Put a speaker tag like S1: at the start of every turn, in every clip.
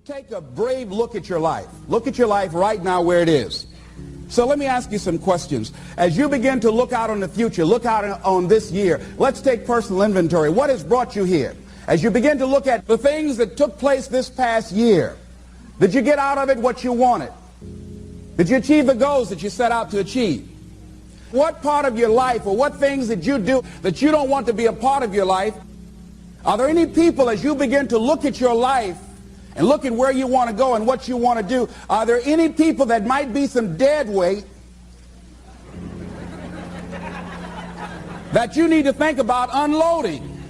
S1: Take a brave look at your life. Look at your life right now where it is. So let me ask you some questions. As you begin to look out on the future, look out on this year, let's take personal inventory. What has brought you here? As you begin to look at the things that took place this past year, did you get out of it what you wanted? Did you achieve the goals that you set out to achieve? What part of your life or what things did you do that you don't want to be a part of your life? Are there any people, as you begin to look at your life and look at where you want to go and what you want to do, are there any people that might be some dead weight that you need to think about unloading?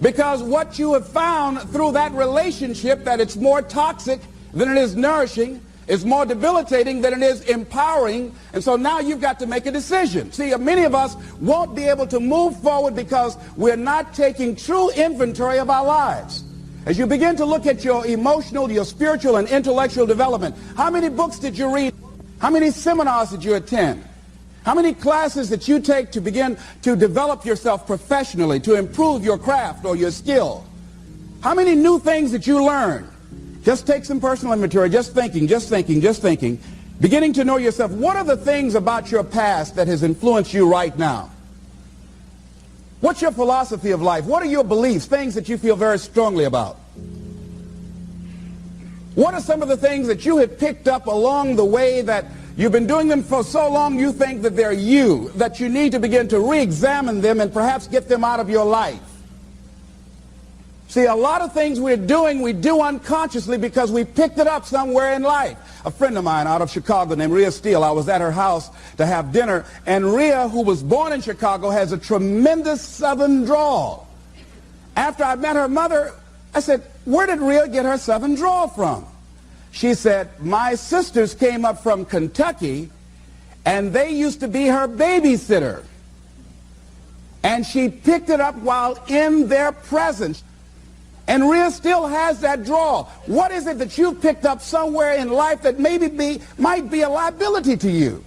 S1: Because what you have found through that relationship, that it's more toxic than it is nourishing, it's more debilitating than it is empowering, and so now you've got to make a decision. See, many of us won't be able to move forward because we're not taking true inventory of our lives. As you begin to look at your emotional, your spiritual, and intellectual development, how many books did you read? How many seminars did you attend? How many classes that you take to begin to develop yourself professionally, to improve your craft or your skill? How many new things that you learn? Just take some personal inventory, just thinking. Beginning to know yourself. What are the things about your past that has influenced you right now? What's your philosophy of life? What are your beliefs, things that you feel very strongly about? What are some of the things that you have picked up along the way that you've been doing them for so long you think that they're you, that you need to begin to re-examine them and perhaps get them out of your life? See, a lot of things we're doing, we do unconsciously because we picked it up somewhere in life. A friend of mine out of Chicago named Rhea Steele, I was at her house to have dinner, and Rhea, who was born in Chicago, has a tremendous southern drawl. After I met her mother, I said, where did Rhea get her southern drawl from? She said, my sisters came up from Kentucky, and they used to be her babysitter. And she picked it up while in their presence. And Rhea still has that drawl. What is it that you've picked up somewhere in life that might be a liability to you?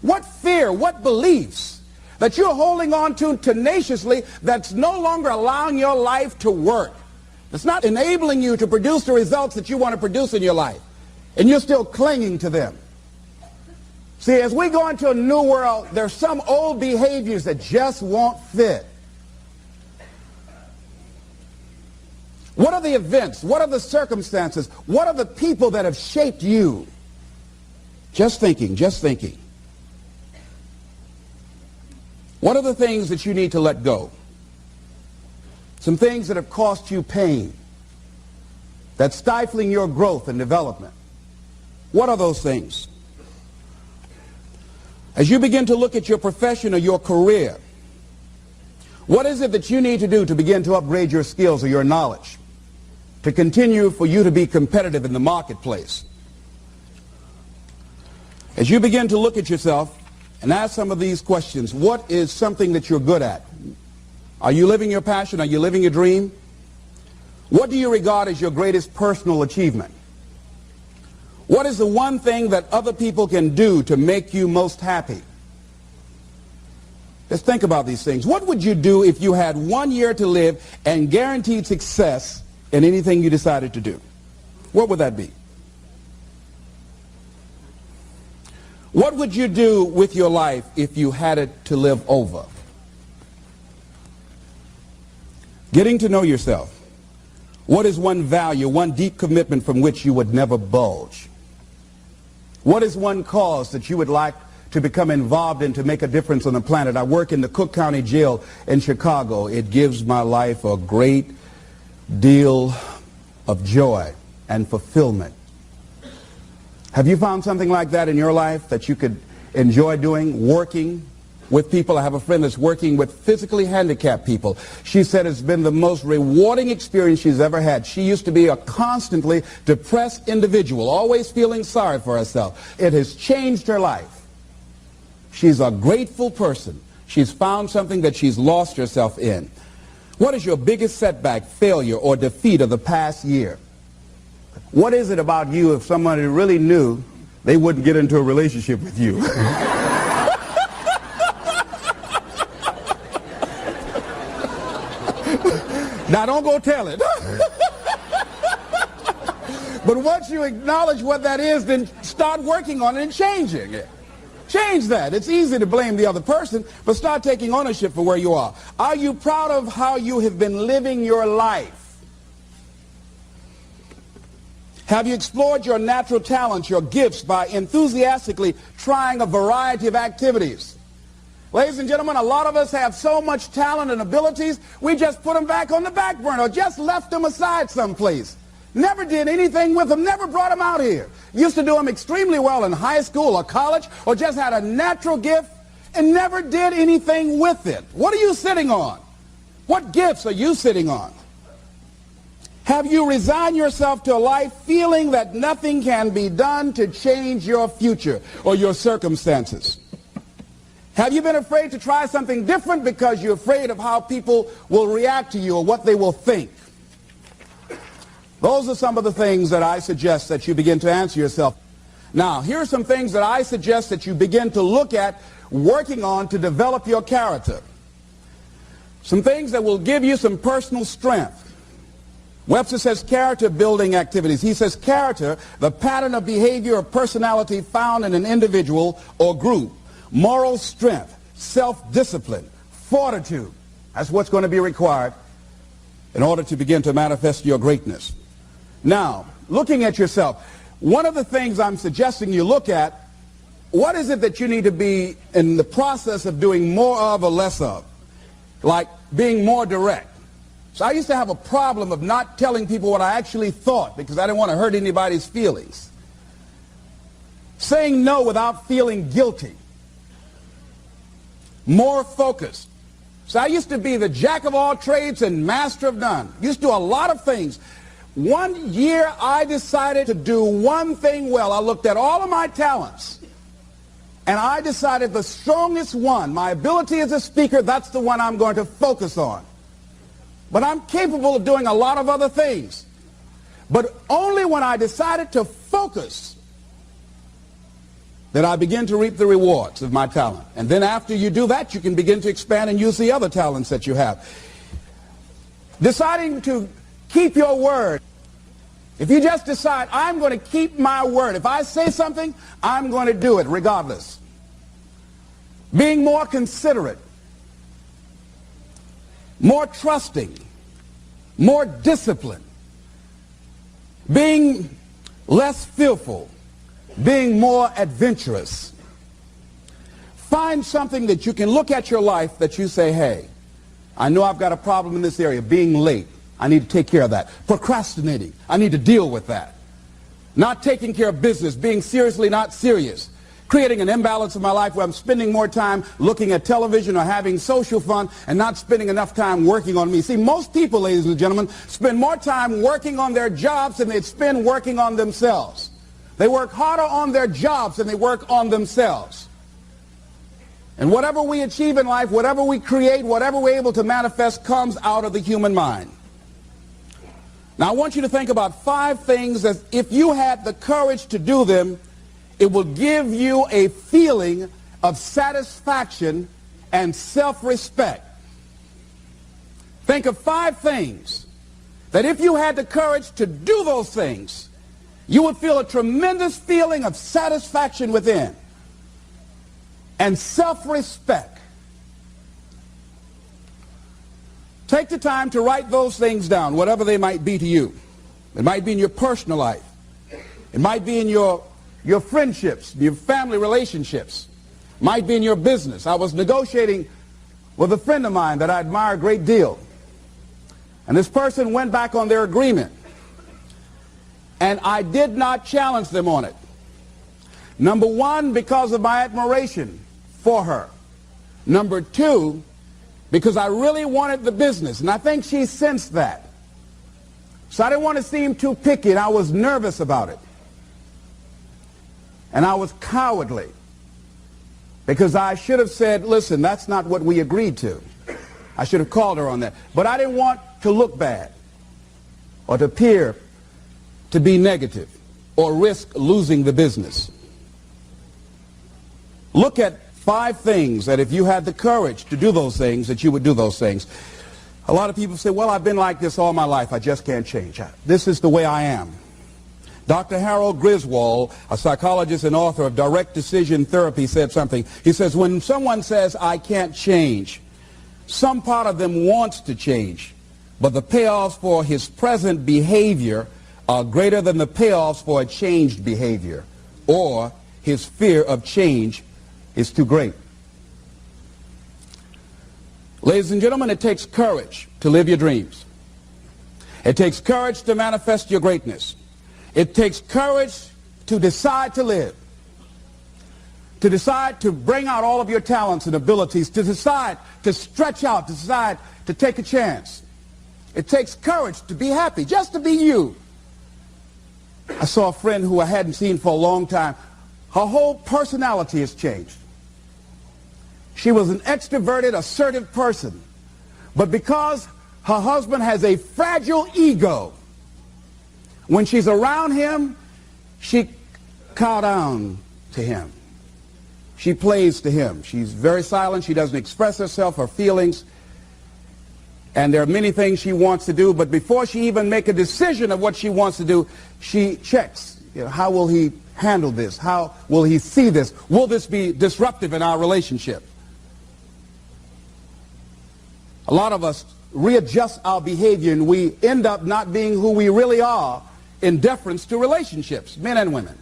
S1: What fear, what beliefs that you're holding on to tenaciously that's no longer allowing your life to work? It's not enabling you to produce the results that you want to produce in your life. And you're still clinging to them. See, as we go into a new world, there's some old behaviors that just won't fit. What are the events? What are the circumstances? What are the people that have shaped you? Just thinking. What are the things that you need to let go? Some things that have cost you pain, that's stifling your growth and development. What are those things? As you begin to look at your profession or your career, what is it that you need to do to begin to upgrade your skills or your knowledge, to continue for you to be competitive in the marketplace? As you begin to look at yourself and ask some of these questions, what is something that you're good at? Are you living your passion? Are you living your dream? What do you regard as your greatest personal achievement? What is the one thing that other people can do to make you most happy? Just think about these things. What would you do if you had 1 year to live and guaranteed success in anything you decided to do? What would that be? What would you do with your life if you had it to live over? Getting to know yourself. What is one value, one deep commitment from which you would never budge? What is one cause that you would like to become involved in to make a difference on the planet? I work in the Cook County Jail in Chicago. It gives my life a great deal of joy and fulfillment. Have you found something like that in your life that you could enjoy doing, working with people? I have a friend that's working with physically handicapped people. She said it's been the most rewarding experience she's ever had. She used to be a constantly depressed individual, always feeling sorry for herself. It has changed her life. She's a grateful person. She's found something that she's lost herself in. What is your biggest setback, failure, or defeat of the past year? What is it about you, if somebody really knew, they wouldn't get into a relationship with you? Now, don't go tell it. But once you acknowledge what that is, then start working on it and changing it. Change that. It's easy to blame the other person, but start taking ownership for where you are. Are you proud of how you have been living your life? Have you explored your natural talents, your gifts, by enthusiastically trying a variety of activities? Ladies and gentlemen, a lot of us have so much talent and abilities, we just put them back on the back burner, or just left them aside someplace. Never did anything with them, never brought them out here. Used to do them extremely well in high school or college, or just had a natural gift and never did anything with it. What are you sitting on? What gifts are you sitting on? Have you resigned yourself to a life feeling that nothing can be done to change your future or your circumstances? Have you been afraid to try something different because you're afraid of how people will react to you or what they will think? Those are some of the things that I suggest that you begin to answer yourself. Now, here are some things that I suggest that you begin to look at working on to develop your character. Some things that will give you some personal strength. Webster says character building activities. He says character, the pattern of behavior or personality found in an individual or group. Moral strength, self-discipline, fortitude. That's what's going to be required in order to begin to manifest your greatness. Now, looking at yourself, one of the things I'm suggesting you look at, what is it that you need to be in the process of doing more of or less of? Like being more direct. So I used to have a problem of not telling people what I actually thought because I didn't want to hurt anybody's feelings. Saying no without feeling guilty. More focused. So I used to be the jack of all trades and master of none. Used to do a lot of things. One year I decided to do one thing well. I looked at all of my talents and I decided the strongest one, my ability as a speaker, that's the one I'm going to focus on. But I'm capable of doing a lot of other things. But only when I decided to focus that I begin to reap the rewards of my talent. And then after you do that, you can begin to expand and use the other talents that you have. Deciding to keep your word. If you just decide, I'm going to keep my word. If I say something, I'm going to do it regardless. Being more considerate. More trusting. More disciplined. Being less fearful. Being more adventurous. Find something that you can look at your life that you say, hey, I know I've got a problem in this area. Being late. I need to take care of that. Procrastinating. I need to deal with that. Not taking care of business. Being seriously not serious. Creating an imbalance in my life where I'm spending more time looking at television or having social fun and not spending enough time working on me. See, most people, ladies and gentlemen, spend more time working on their jobs than they spend working on themselves. They work harder on their jobs than they work on themselves. And whatever we achieve in life, whatever we create, whatever we're able to manifest comes out of the human mind. Now, I want you to think about 5 things that if you had the courage to do them, it will give you a feeling of satisfaction and self-respect. Think of 5 things that if you had the courage to do those things, you would feel a tremendous feeling of satisfaction within and self-respect. Take the time to write those things down, whatever they might be to you. It might be in your personal life. It might be in your friendships, your family relationships. It might be in your business. I was negotiating with a friend of mine that I admire a great deal. And this person went back on their agreement. And I did not challenge them on it. Number 1, because of my admiration for her. Number 2, because I really wanted the business. And I think she sensed that. So I didn't want to seem too picky, and I was nervous about it. And I was cowardly. Because I should have said, listen, that's not what we agreed to. I should have called her on that. But I didn't want to look bad or to appear to be negative or risk losing the business. Look at 5 things that if you had the courage to do those things, that you would do those things. A lot of people say, well, I've been like this all my life. I just can't change. This is the way I am. Dr. Harold Griswold, a psychologist and author of Direct Decision Therapy, said something. He says, when someone says, I can't change, some part of them wants to change, but the payoffs for his present behavior are greater than the payoffs for a changed behavior, or his fear of change is too great. Ladies and gentlemen, it takes courage to live your dreams. It takes courage to manifest your greatness. It takes courage to decide to live, to decide to bring out all of your talents and abilities, to decide to stretch out, to decide to take a chance. It takes courage to be happy, just to be you. I saw a friend who I hadn't seen for a long time. Her whole personality has changed. She was an extroverted, assertive person. But because her husband has a fragile ego, when she's around him, she cows down to him. She plays to him. She's very silent. She doesn't express herself, her feelings. And there are many things she wants to do, but before she even makes a decision of what she wants to do, she checks. How will he handle this? How will he see this? Will this be disruptive in our relationship? A lot of us readjust our behavior and we end up not being who we really are in deference to relationships, men and women.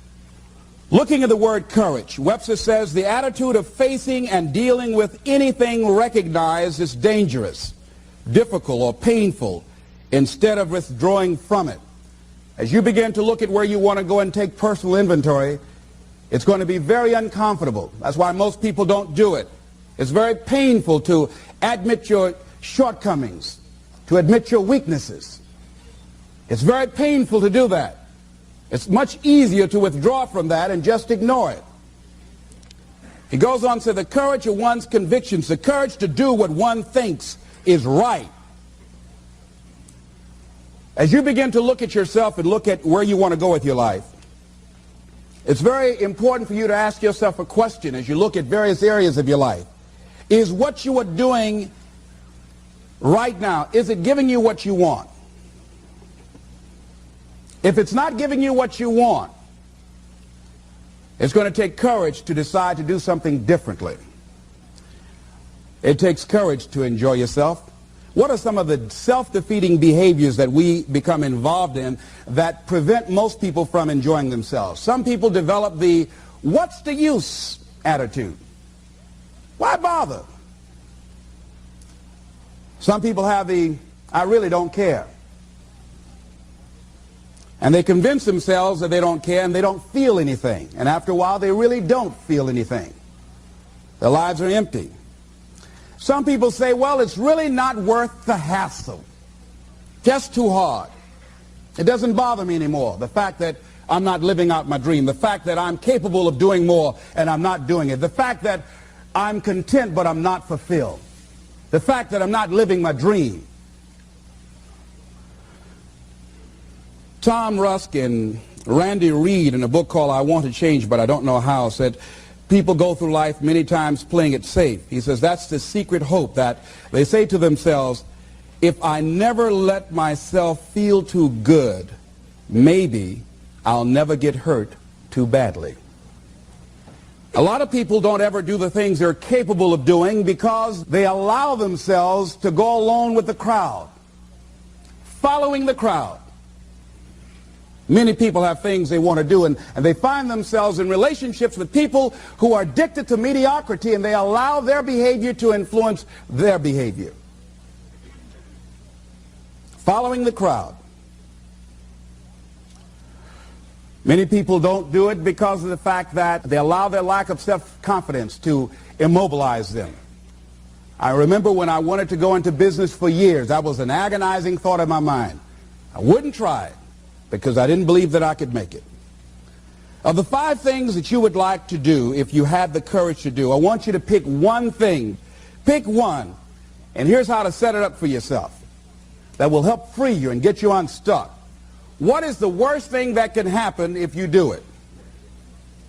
S1: Looking at the word courage, Webster says the attitude of facing and dealing with anything recognized as dangerous, difficult, or painful instead of withdrawing from it. As you begin to look at where you want to go and take personal inventory, it's going to be very uncomfortable. That's why most people don't do it. It's very painful to admit your shortcomings, to admit your weaknesses. It's very painful to do that. It's much easier to withdraw from that and just ignore it. He goes on to say the courage of one's convictions, the courage to do what one thinks is right. As you begin to look at yourself and look at where you want to go with your life, it's very important for you to ask yourself a question as you look at various areas of your life. Is what you are doing right now, is it giving you what you want? If it's not giving you what you want, it's going to take courage to decide to do something differently. It takes courage to enjoy yourself. What are some of the self-defeating behaviors that we become involved in that prevent most people from enjoying themselves? Some people develop the what's the use attitude. Why bother? Some people have the I really don't care. And they convince themselves that they don't care and they don't feel anything. And after a while, they really don't feel anything. Their lives are empty. Some people say, well, it's really not worth the hassle. Just too hard. It doesn't bother me anymore. The fact that I'm not living out my dream. The fact that I'm capable of doing more and I'm not doing it. The fact that I'm content but I'm not fulfilled. The fact that I'm not living my dream. Tom Rusk and Randy Reed in a book called I Want to Change But I Don't Know How said people go through life many times playing it safe. He says that's the secret hope, that they say to themselves, if I never let myself feel too good, maybe I'll never get hurt too badly. A lot of people don't ever do the things they're capable of doing because they allow themselves to go along with the crowd, following the crowd. Many people have things they want to do, and they find themselves in relationships with people who are addicted to mediocrity, and they allow their behavior to influence their behavior. Following the crowd. Many people don't do it because of the fact that they allow their lack of self-confidence to immobilize them. I remember when I wanted to go into business for years, that was an agonizing thought in my mind. I wouldn't try it because I didn't believe that I could make it. Of the 5 things that you would like to do if you had the courage to do, I want you to pick one thing. Pick one. And here's how to set it up for yourself that will help free you and get you unstuck. What is the worst thing that can happen if you do it?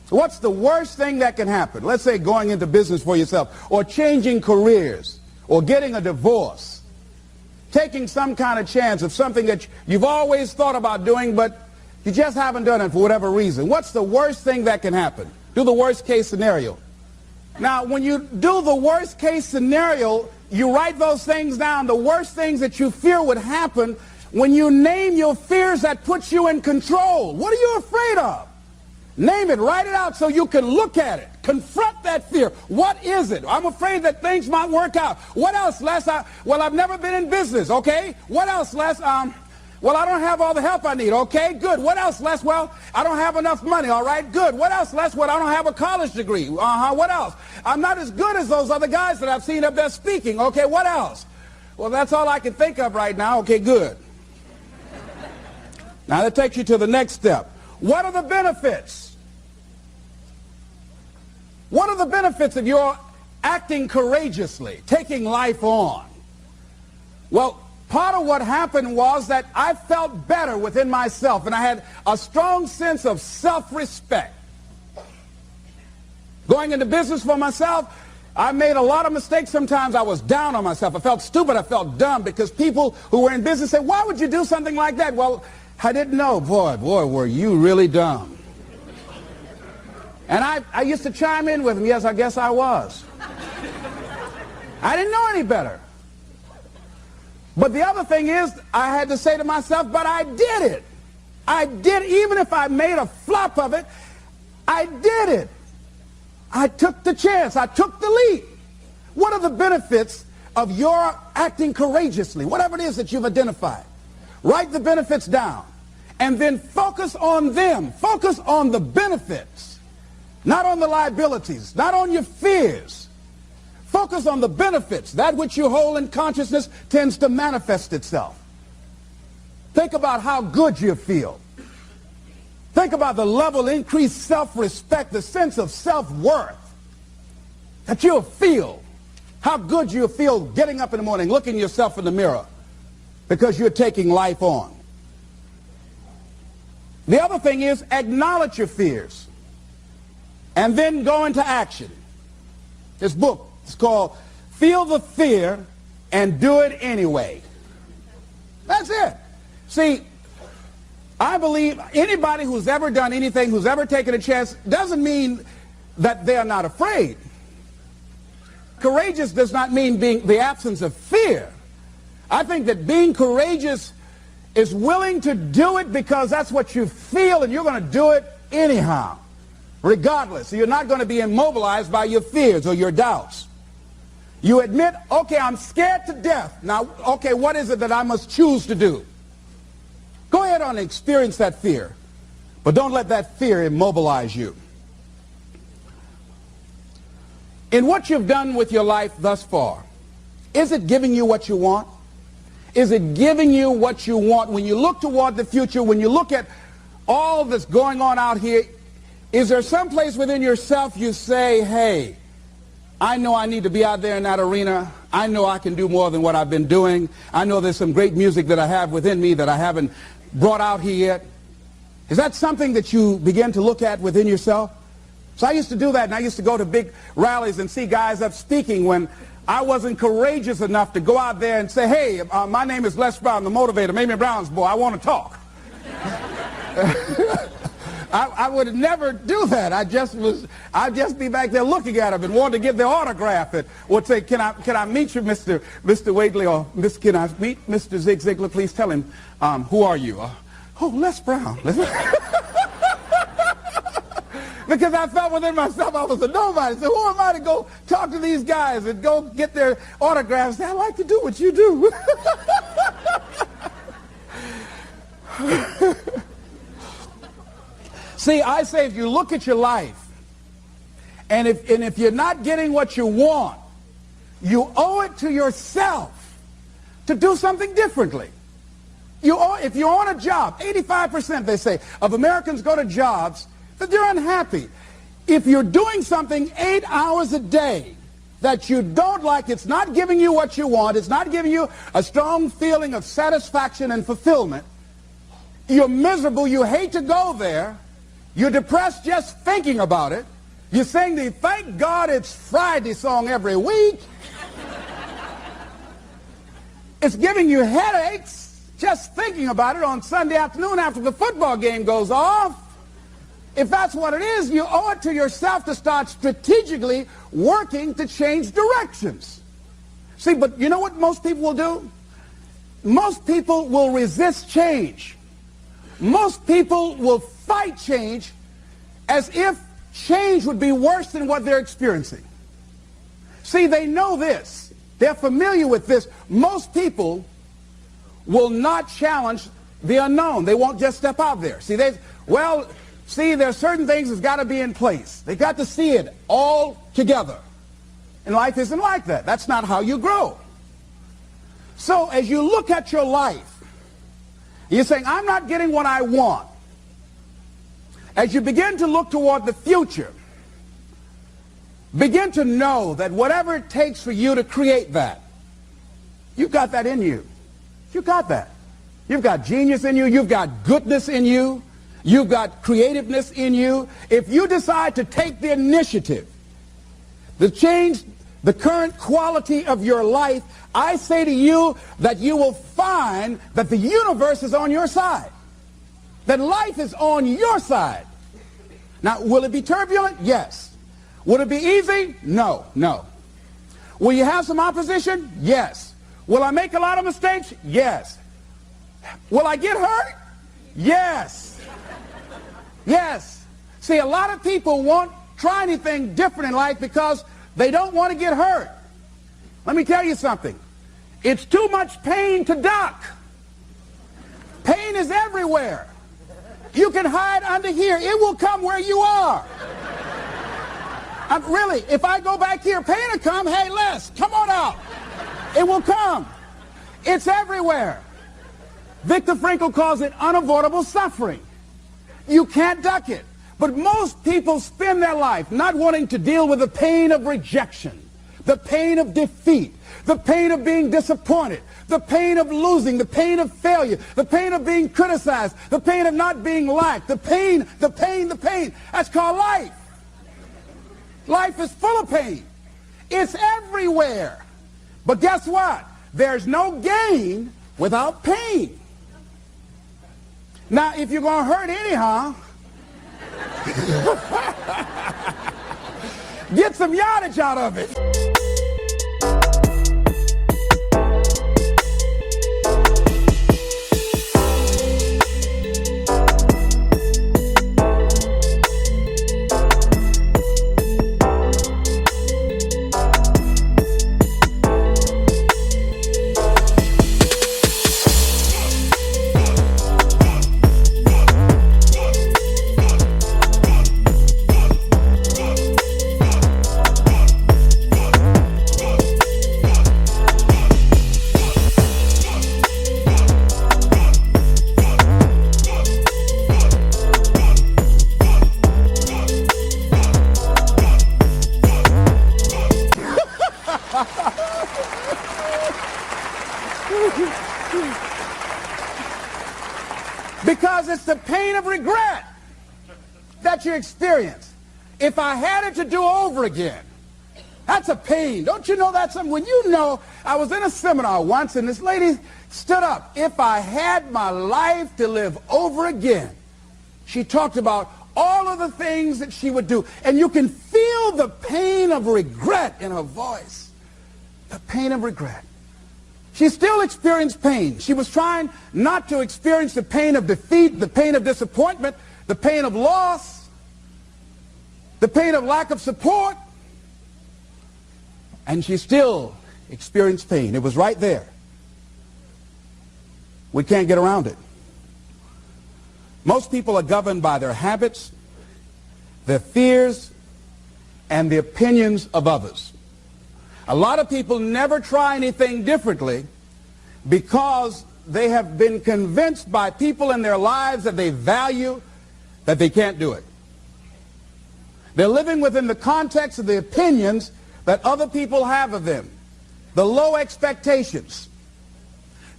S1: What's the worst thing that can happen? Let's say going into business for yourself, or changing careers, or getting a divorce. Taking some kind of chance of something that you've always thought about doing, but You just haven't done it for whatever reason. What's the worst thing that can happen? Do the worst case scenario. Now, when you do the worst case scenario, you write those things down, the worst things that you fear would happen. When you name your fears, that puts you in control. What are you afraid of? Name it, write it out so you can look at it. Confront that fear. What is it? I'm afraid that things might work out. What else, Les? Well, I've never been in business, okay? What else, Les? Well, I don't have all the help I need, okay? Good. What else, Les? Well, I don't have enough money, all right? Good. What else, Les? Well, I don't have a college degree. What else? I'm not as good as those other guys that I've seen up there speaking, okay? What else? Well, that's all I can think of right now. Okay, good. Now that takes you to the next step. What are the benefits? What are the benefits of your acting courageously, taking life on? Well, part of what happened was that I felt better within myself, and I had a strong sense of self-respect. Going into business for myself, I made a lot of mistakes. Sometimes I was down on myself. I felt stupid. I felt dumb because people who were in business said, why would you do something like that? Well, I didn't know. Boy, were you really dumb. And I used to chime in with them. Yes, I guess I was. I didn't know any better. But the other thing is, I had to say to myself, but I did it. I did, even if I made a flop of it, I did it. I took the chance. I took the leap. What are the benefits of your acting courageously? Whatever it is that you've identified. Write the benefits down. And then focus on them. Focus on the benefits. Not on the liabilities. Not on your fears. Focus on the benefits. That which you hold in consciousness tends to manifest itself. Think about how good you feel. Think about the level of increased self-respect, the sense of self-worth that you'll feel. How good you'll feel getting up in the morning, looking yourself in the mirror because you're taking life on. The other thing is acknowledge your fears and then go into action. This book is called Feel the Fear and Do It Anyway. That's it. See, I believe anybody who's ever done anything, who's ever taken a chance, doesn't mean that they're not afraid. Courageous does not mean being the absence of fear. I think that being courageous is willing to do it because that's what you feel, and you're going to do it anyhow, regardless. So you're not going to be immobilized by your fears or your doubts. You admit, okay, I'm scared to death. Now, okay, what is it that I must choose to do? Go ahead and experience that fear, but don't let that fear immobilize you. In what you've done with your life thus far, is it giving you what you want? Is it giving you what you want? When you look toward the future, when you look at all that's going on out here, is there some place within yourself you say, hey, I know I need to be out there in that arena. I know I can do more than what I've been doing. I know there's some great music that I have within me that I haven't brought out here yet. Is that something that you begin to look at within yourself? So I used to do that, and I used to go to big rallies and see guys up speaking when I wasn't courageous enough to go out there and say, hey, my name is Les Brown, the motivator, Mamie Brown's boy, I want to talk. I would never do that. I'd just be back there looking at him and want to get their autograph and would say, can I meet you, Mr. Waitley, or can I meet Mr. Zig Ziglar? Please tell him, who are you? Oh, Les Brown. Because I felt within myself I was a nobody. So who am I to go talk to these guys and go get their autographs? I'd like to do what you do. See, I say if you look at your life, and if you're not getting what you want, you owe it to yourself to do something differently. If you're on a job, 85%, they say, of Americans go to jobs that they're unhappy. If you're doing something 8 hours a day that you don't like, it's not giving you what you want, it's not giving you a strong feeling of satisfaction and fulfillment, you're miserable, you hate to go there, you're depressed just thinking about it, you sing the Thank God It's Friday song every week, it's giving you headaches just thinking about it on Sunday afternoon after the football game goes off. If that's what it is, you owe it to yourself to start strategically working to change directions. See, but you know what most people will do? Most people will resist change. Most people will fight change as if change would be worse than what they're experiencing. See, they know this. They're familiar with this. Most people will not challenge the unknown. They won't just step out there. See, there are certain things that's got to be in place. They got to see it all together. And life isn't like that. That's not how you grow. So as you look at your life, you're saying, I'm not getting what I want. As you begin to look toward the future, begin to know that whatever it takes for you to create that, you've got that in you. You've got that. You've got genius in you. You've got goodness in you. You've got creativeness in you. If you decide to take the initiative to change the current quality of your life, I say to you that you will find that the universe is on your side. That life is on your side. Now, will it be turbulent? Yes. Will it be easy? No, no. Will you have some opposition? Yes. Will I make a lot of mistakes? Yes. Will I get hurt? Yes. Yes. See, a lot of people won't try anything different in life because they don't want to get hurt. Let me tell you something. It's too much pain to duck. Pain is everywhere. You can hide under here. It will come where you are. Really, if I go back here, pain will come. Hey, Les, come on out. It will come. It's everywhere. Viktor Frankl calls it unavoidable suffering. You can't duck it. But most people spend their life not wanting to deal with the pain of rejection, the pain of defeat, the pain of being disappointed, the pain of losing, the pain of failure, the pain of being criticized, the pain of not being liked, the pain. That's called life. Life is full of pain. It's everywhere. But guess what? There's no gain without pain. Now, if you're going to hurt anyhow, get some yardage out of it. Because it's the pain of regret that you experience. If I had it to do over again, that's a pain. Don't you know that's something? When you know, I was in a seminar once and this lady stood up. If I had my life to live over again, she talked about all of the things that she would do. And you can feel the pain of regret in her voice. The pain of regret. She still experienced pain. She was trying not to experience the pain of defeat, the pain of disappointment, the pain of loss, the pain of lack of support. And she still experienced pain. It was right there. We can't get around it. Most people are governed by their habits, their fears, and the opinions of others. A lot of people never try anything differently because they have been convinced by people in their lives that they value that they can't do it. They're living within the context of the opinions that other people have of them, the low expectations.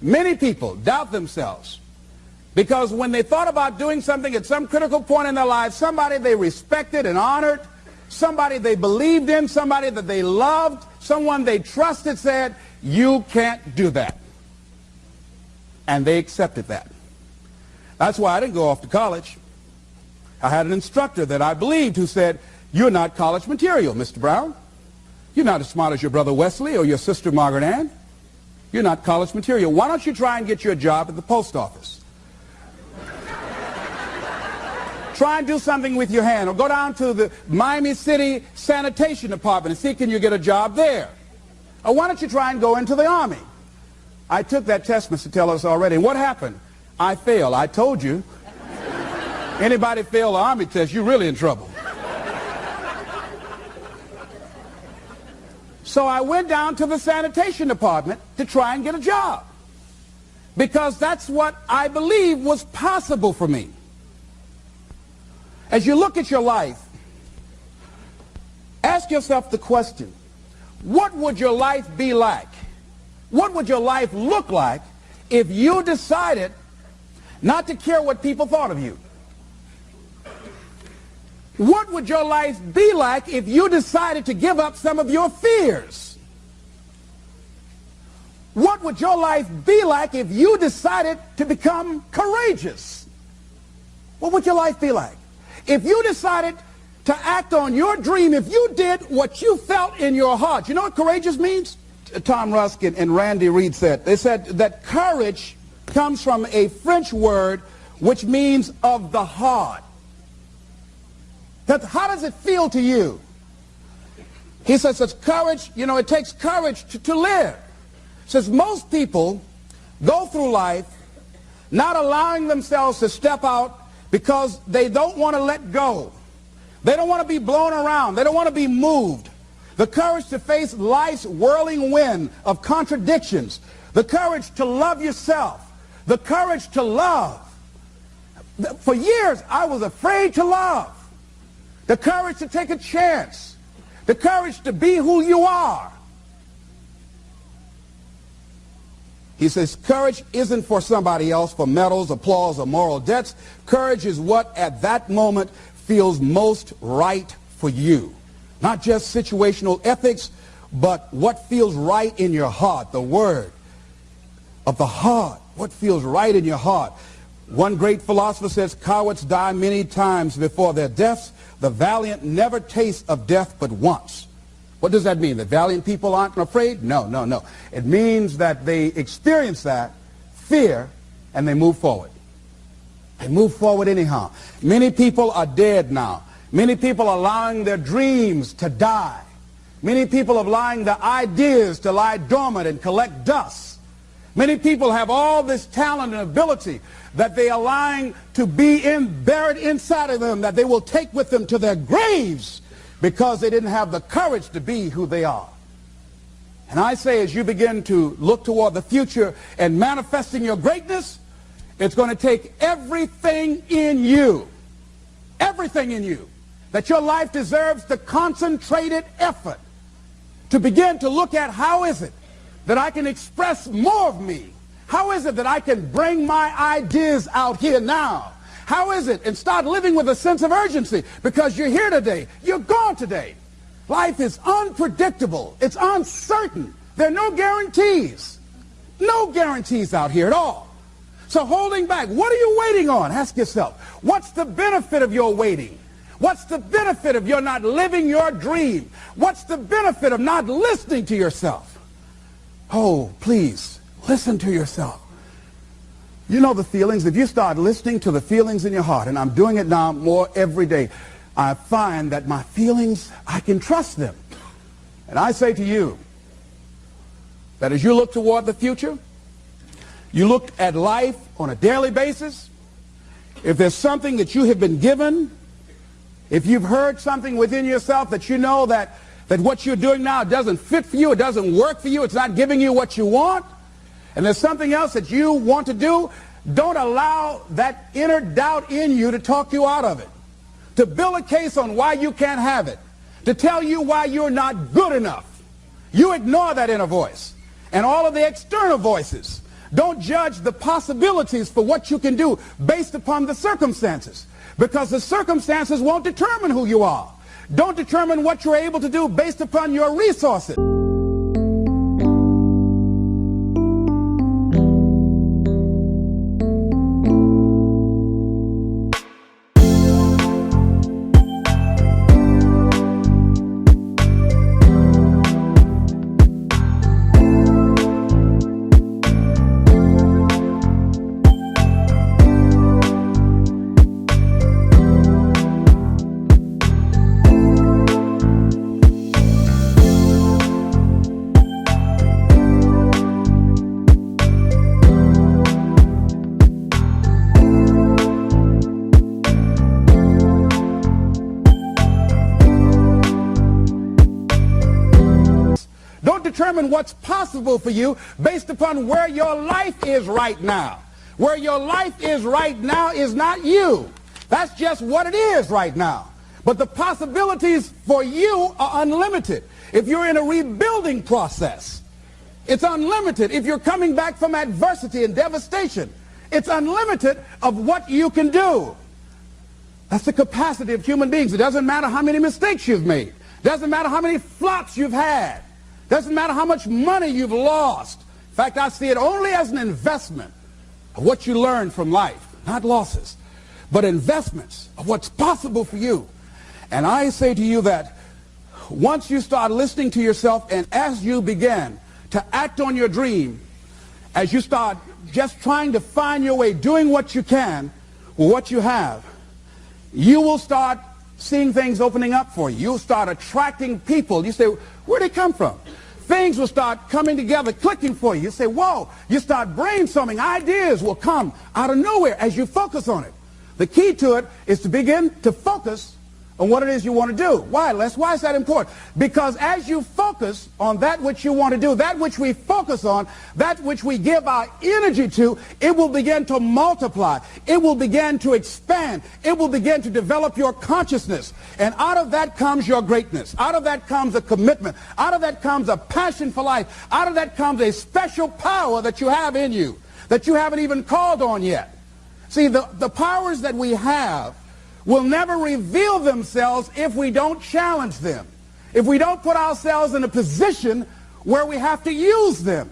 S1: Many people doubt themselves because when they thought about doing something at some critical point in their lives, somebody they respected and honored, somebody they believed in, somebody that they loved, someone they trusted said, you can't do that. And they accepted that. That's why I didn't go off to college. I had an instructor that I believed who said, "You're not college material, Mr. Brown. You're not as smart as your brother Wesley or your sister Margaret Ann. You're not college material. Why don't you try and get you a job at the post office? Try and do something with your hand, or go down to the Miami City Sanitation Department and see can you get a job there. Or why don't you try and go into the Army?" I took that test, Mr. Tellers, already. And what happened? I failed. I told you. Anybody fail the Army test, you're really in trouble. So I went down to the sanitation department to try and get a job, because that's what I believe was possible for me. As you look at your life, ask yourself the question, what would your life be like? What would your life look like if you decided not to care what people thought of you? What would your life be like if you decided to give up some of your fears? What would your life be like if you decided to become courageous? What would your life be like? If you decided to act on your dream, if you did what you felt in your heart. You know what courageous means? Tom Rusk and Randy Reed said. They said that courage comes from a French word which means of the heart. How does it feel to you? He says it's courage, you know, it takes courage to live. He says most people go through life not allowing themselves to step out because they don't want to let go. They don't want to be blown around. They don't want to be moved. The courage to face life's whirling wind of contradictions. The courage to love yourself. The courage to love. For years, I was afraid to love. The courage to take a chance. The courage to be who you are. He says courage isn't for somebody else, for medals, applause, or moral debts. Courage is what at that moment feels most right for you. Not just situational ethics, but what feels right in your heart. The word of the heart. What feels right in your heart. One great philosopher says, cowards die many times before their deaths. The valiant never taste of death but once. What does that mean? That valiant people aren't afraid? No, no, no. It means that they experience that fear and they move forward. They move forward anyhow. Many people are dead now. Many people are allowing their dreams to die. Many people are allowing their ideas to lie dormant and collect dust. Many people have all this talent and ability that they are allowing to be buried inside of them, that they will take with them to their graves because they didn't have the courage to be who they are. And I say, as you begin to look toward the future and manifesting your greatness, it's going to take everything in you, that your life deserves the concentrated effort to begin to look at how is it that I can express more of me? How is it that I can bring my ideas out here now? How is it? And start living with a sense of urgency, because you're here today, you're gone today. Life is unpredictable. It's uncertain. There are no guarantees. No guarantees out here at all. So holding back, what are you waiting on? Ask yourself, what's the benefit of your waiting? What's the benefit of your not living your dream? What's the benefit of not listening to yourself? Oh, please, listen to yourself. You know the feelings. If you start listening to the feelings in your heart, and I'm doing it now more every day, I find that my feelings, I can trust them. And I say to you that as you look toward the future, you look at life on a daily basis, if there's something that you have been given, if you've heard something within yourself that you know that what you're doing now doesn't fit for you, it doesn't work for you, it's not giving you what you want, and there's something else that you want to do, don't allow that inner doubt in you to talk you out of it, to build a case on why you can't have it, to tell you why you're not good enough. You ignore that inner voice and all of the external voices. Don't judge the possibilities for what you can do based upon the circumstances, because the circumstances won't determine who you are. Don't determine what you're able to do based upon your resources. determine what's possible for you based upon where your life is right now. Where your life is right now is not you. That's just what it is right now. But the possibilities for you are unlimited. If you're in a rebuilding process, it's unlimited. If you're coming back from adversity and devastation, it's unlimited of what you can do. That's the capacity of human beings. It doesn't matter how many mistakes you've made. It doesn't matter how many flops you've had. It doesn't matter how much money you've lost. In fact, I see it only as an investment of what you learn from life, not losses, but investments of what's possible for you. And I say to you that once you start listening to yourself, and as you begin to act on your dream, as you start just trying to find your way, doing what you can with what you have, you will start seeing things opening up for you. You'll start attracting people. You say, where'd they come from? Things will start coming together, clicking for you. You say, whoa. You start brainstorming. Ideas will come out of nowhere as you focus on it. The key to it is to begin to focus on what it is you want to do. Why, Les? Why is that important? Because as you focus on that which you want to do, that which we focus on, that which we give our energy to, it will begin to multiply. It will begin to expand. It will begin to develop your consciousness. And out of that comes your greatness. Out of that comes a commitment. Out of that comes a passion for life. Out of that comes a special power that you have in you that you haven't even called on yet. See, the powers that we have will never reveal themselves if we don't challenge them, if we don't put ourselves in a position where we have to use them.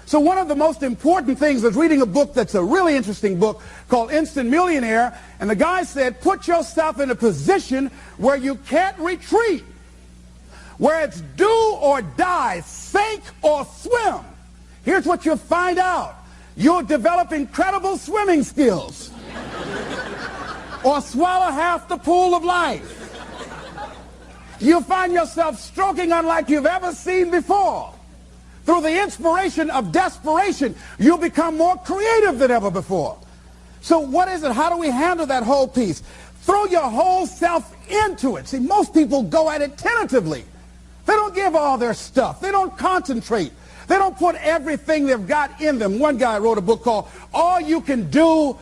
S1: So one of the most important things is reading a book that's a really interesting book called Instant Millionaire, and the guy said, put yourself in a position where you can't retreat, where it's do or die, sink or swim. Here's what you'll find out. You'll develop incredible swimming skills. Or swallow half the pool of life. You'll find yourself stroking unlike you've ever seen before. Through the inspiration of desperation, you'll become more creative than ever before. So what is it? How do we handle that whole piece? Throw your whole self into it. See, most people go at it tentatively. They don't give all their stuff. They don't concentrate. They don't put everything they've got in them. One guy wrote a book called All You Can Do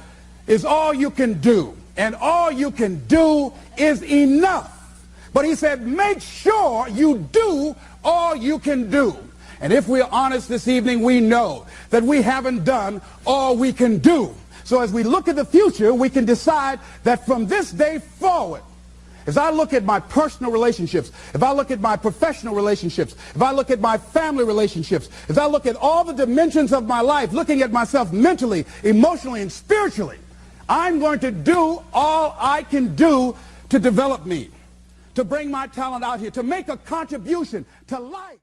S1: Is All You Can Do. And all you can do is enough. But he said, make sure you do all you can do. And if we're honest this evening, we know that we haven't done all we can do. So as we look at the future, we can decide that from this day forward, as I look at my personal relationships, if I look at my professional relationships, if I look at my family relationships, if I look at all the dimensions of my life, looking at myself mentally, emotionally, and spiritually, I'm going to do all I can do to develop me, to bring my talent out here, to make a contribution to life.